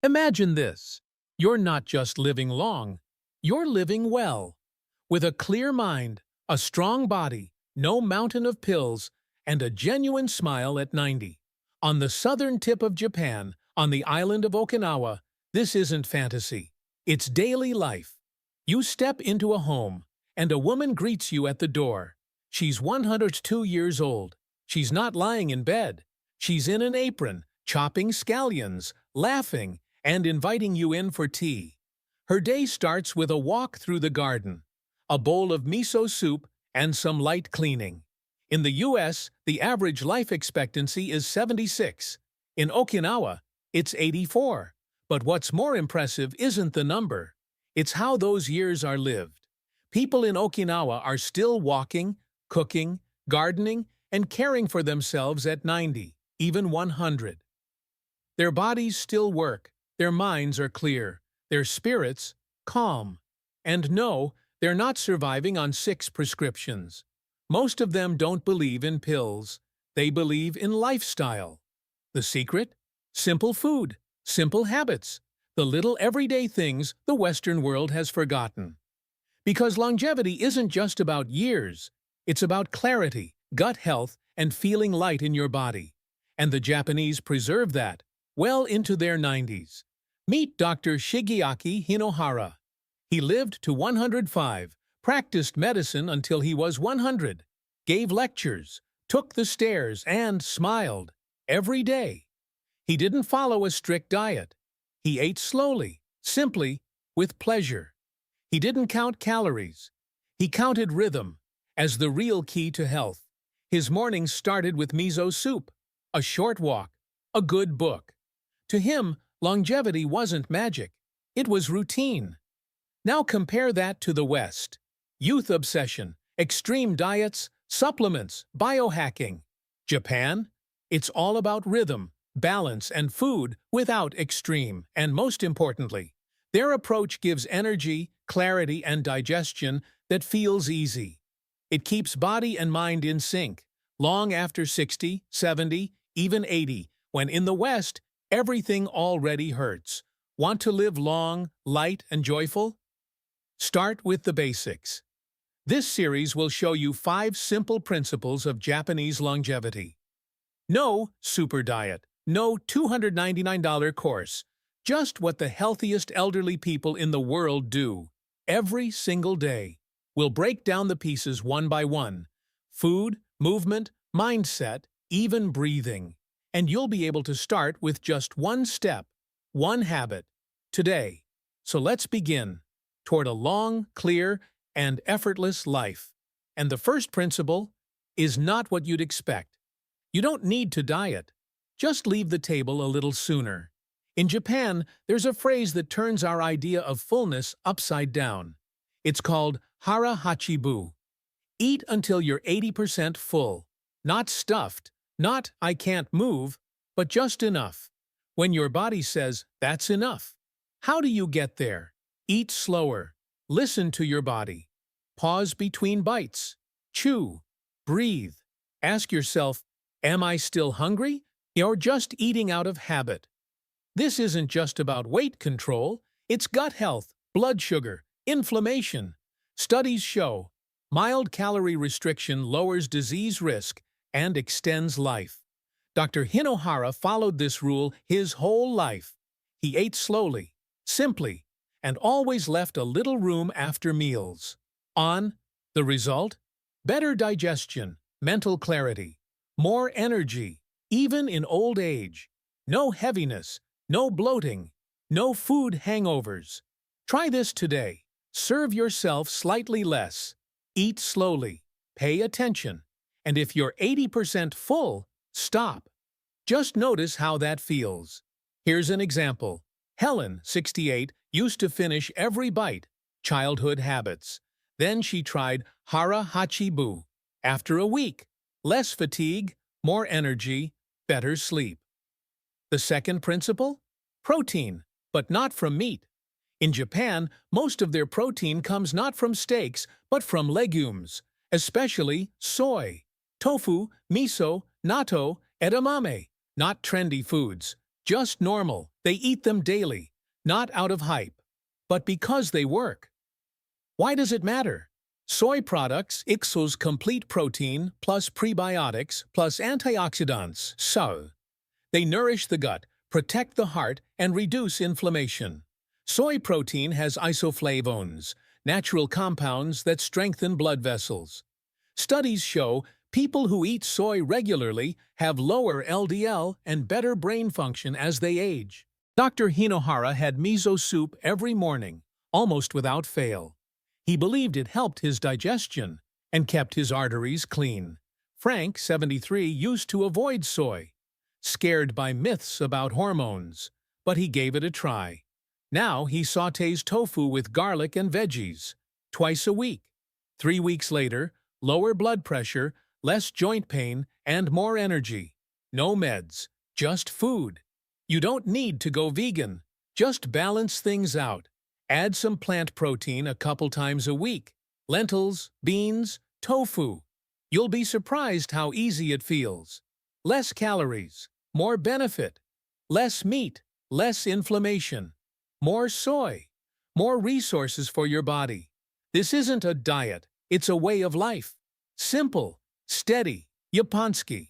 Imagine this. You're not just living long, you're living well. With a clear mind, a strong body, no mountain of pills, and a genuine smile at 90. On the southern tip of Japan, on the island of Okinawa, this isn't fantasy. It's daily life. You step into a home, and a woman greets you at the door. She's 102 years old. She's not lying in bed. She's in an apron, chopping scallions, laughing, and inviting you in for tea. Her day starts with a walk through the garden, a bowl of miso soup, and some light cleaning. In the US, the average life expectancy is 76. In Okinawa, it's 84. But what's more impressive isn't the number. It's how those years are lived. People in Okinawa are still walking, cooking, gardening, and caring for themselves at 90, even 100. Their bodies still work, their minds are clear, their spirits calm. And no, they're not surviving on 6 prescriptions. Most of them don't believe in pills. They believe in lifestyle. The secret? Simple food, simple habits, the little everyday things the Western world has forgotten. Because longevity isn't just about years, it's about clarity, gut health, and feeling light in your body. And the Japanese preserve that well into their 90s. Meet Dr. Shigeaki Hinohara. He lived to 105, practiced medicine until he was 100, gave lectures, took the stairs, and smiled every day. He didn't follow a strict diet. He ate slowly, simply, with pleasure. He didn't count calories. He counted rhythm as the real key to health. His mornings started with miso soup, a short walk, a good book. To him, longevity wasn't magic. It was routine. Now compare that to the West. Youth obsession, extreme diets, supplements, biohacking. Japan? It's all about rhythm, balance, and food without extreme. And most importantly, their approach gives energy, clarity, and digestion that feels easy. It keeps body and mind in sync, long after 60, 70, even 80, when in the West, everything already hurts. Want to live long, light, and joyful? Start with the basics. This series will show you 5 simple principles of Japanese longevity. No super diet, no $299 course, just what the healthiest elderly people in the world do, every single day. We'll break down the pieces one by one. Food, movement, mindset, even breathing. And you'll be able to start with just one step, one habit, today. So let's begin toward a long, clear, and effortless life. And the first principle is not what you'd expect. You don't need to diet. Just leave the table a little sooner. In Japan, there's a phrase that turns our idea of fullness upside down. It's called Hara hachi. Eat until you're 80% full. Not stuffed, not I can't move, but just enough. When your body says, that's enough. How do you get there? Eat slower. Listen to your body. Pause between bites. Chew. Breathe. Ask yourself, am I still hungry or just eating out of habit? This isn't just about weight control, it's gut health, blood sugar, inflammation. Studies show mild calorie restriction lowers disease risk and extends life. Dr. Hinohara followed this rule his whole life. He ate slowly, simply, and always left a little room after meals. The result? Better digestion, mental clarity, more energy, even in old age. No heaviness, no bloating, no food hangovers. Try this today. Serve yourself slightly less. Eat slowly. Pay attention. And if you're 80% full, stop. Just notice how that feels. Here's an example. Helen, 68, used to finish every bite, childhood habits. Then she tried Hara hachi. After a week, less fatigue, more energy, better sleep. The second principle? Protein, but not from meat. In Japan, most of their protein comes not from steaks, but from legumes, especially soy, tofu, miso, natto, edamame, not trendy foods, Just normal. They eat them daily, not out of hype, but because they work. Why does it matter? Soy products Ixo's complete protein plus prebiotics plus antioxidants, so they nourish the gut, protect the heart, and reduce inflammation. Soy protein has isoflavones, natural compounds that strengthen blood vessels. Studies show people who eat soy regularly have lower LDL and better brain function as they age. Dr. Hinohara had miso soup every morning, almost without fail. He believed it helped his digestion and kept his arteries clean. Frank, 73, used to avoid soy, scared by myths about hormones, but he gave it a try. Now he sautés tofu with garlic and veggies, twice a week. 3 weeks later, lower blood pressure, less joint pain, and more energy. No meds, just food. You don't need to go vegan. Just balance things out. Add some plant protein a couple times a week. Lentils, beans, tofu. You'll be surprised how easy it feels. Less calories, more benefit. Less meat, less inflammation. More soy, more resources for your body. This isn't a diet, it's a way of life. Simple, steady, Japonski.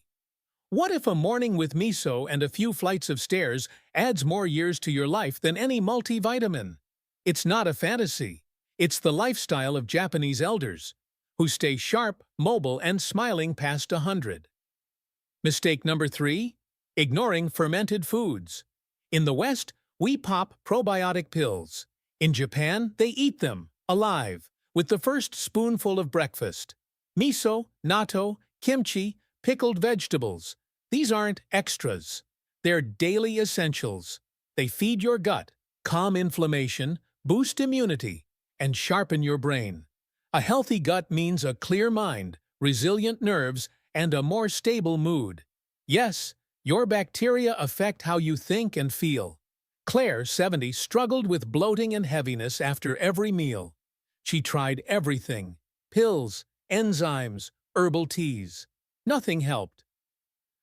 What if a morning with miso and a few flights of stairs adds more years to your life than any multivitamin? It's not a fantasy. It's the lifestyle of Japanese elders, who stay sharp, mobile, and smiling past 100. Mistake number 3. Ignoring fermented foods. In the West, we pop probiotic pills. In Japan, they eat them, alive, with the first spoonful of breakfast. Miso, natto, kimchi, pickled vegetables. These aren't extras. They're daily essentials. They feed your gut, calm inflammation, boost immunity, and sharpen your brain. A healthy gut means a clear mind, resilient nerves, and a more stable mood. Yes, your bacteria affect how you think and feel. Claire, 70, struggled with bloating and heaviness after every meal. She tried everything: pills, enzymes, herbal teas. Nothing helped.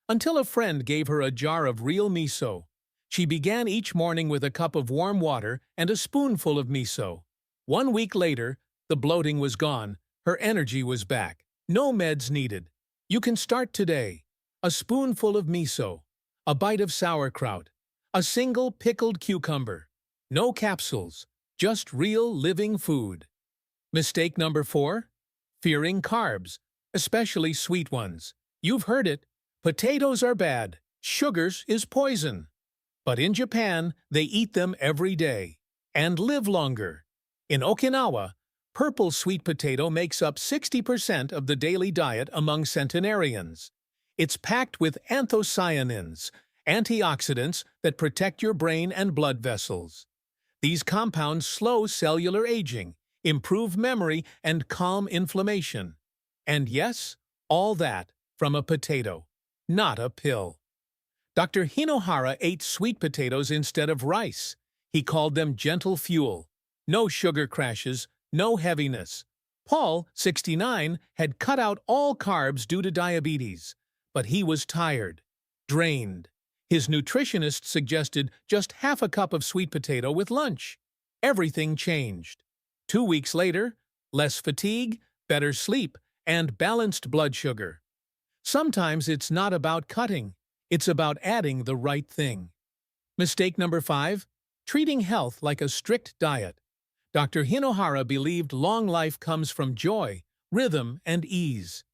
Until a friend gave her a jar of real miso. She began each morning with a cup of warm water and a spoonful of miso. 1 week later, the bloating was gone, her energy was back. No meds needed. You can start today. A spoonful of miso, a bite of sauerkraut, a single pickled cucumber. No capsules, just real living food. Mistake number 4. Fearing carbs, especially sweet ones. You've heard it. Potatoes are bad. Sugars is poison. But in Japan, they eat them every day and live longer. In Okinawa, purple sweet potato makes up 60% of the daily diet among centenarians. It's packed with anthocyanins, antioxidants that protect your brain and blood vessels. These compounds slow cellular aging, improve memory, and calm inflammation. And yes, all that from a potato, not a pill. Dr. Hinohara ate sweet potatoes instead of rice. He called them gentle fuel. No sugar crashes, no heaviness. Paul, 69, had cut out all carbs due to diabetes, but he was tired, drained. His nutritionist suggested just half a cup of sweet potato with lunch. Everything changed. 2 weeks later, less fatigue, better sleep, and balanced blood sugar. Sometimes it's not about cutting, it's about adding the right thing. Mistake number 5. Treating health like a strict diet. Dr. Hinohara believed long life comes from joy, rhythm, and ease.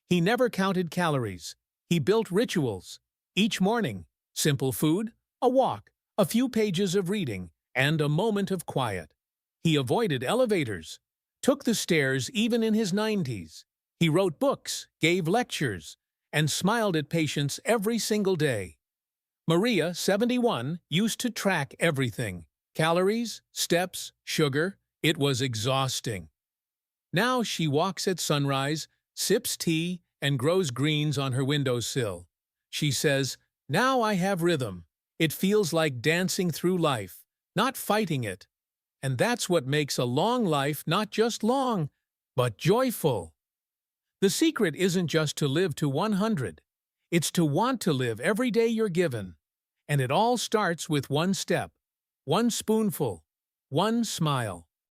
He never counted calories. He built rituals. Each morning, simple food, a walk, a few pages of reading, and a moment of quiet. He avoided elevators, took the stairs even in his 90s. He wrote books, gave lectures, and smiled at patients every single day. Maria, 71, used to track everything: calories, steps, sugar. It was exhausting. Now she walks at sunrise, sips tea, and grows greens on her windowsill. She says, "Now I have rhythm. It feels like dancing through life, not fighting it." And that's what makes a long life not just long, but joyful. The secret isn't just to live to 100. It's to want to live every day you're given. And it all starts with one step, one spoonful, one smile.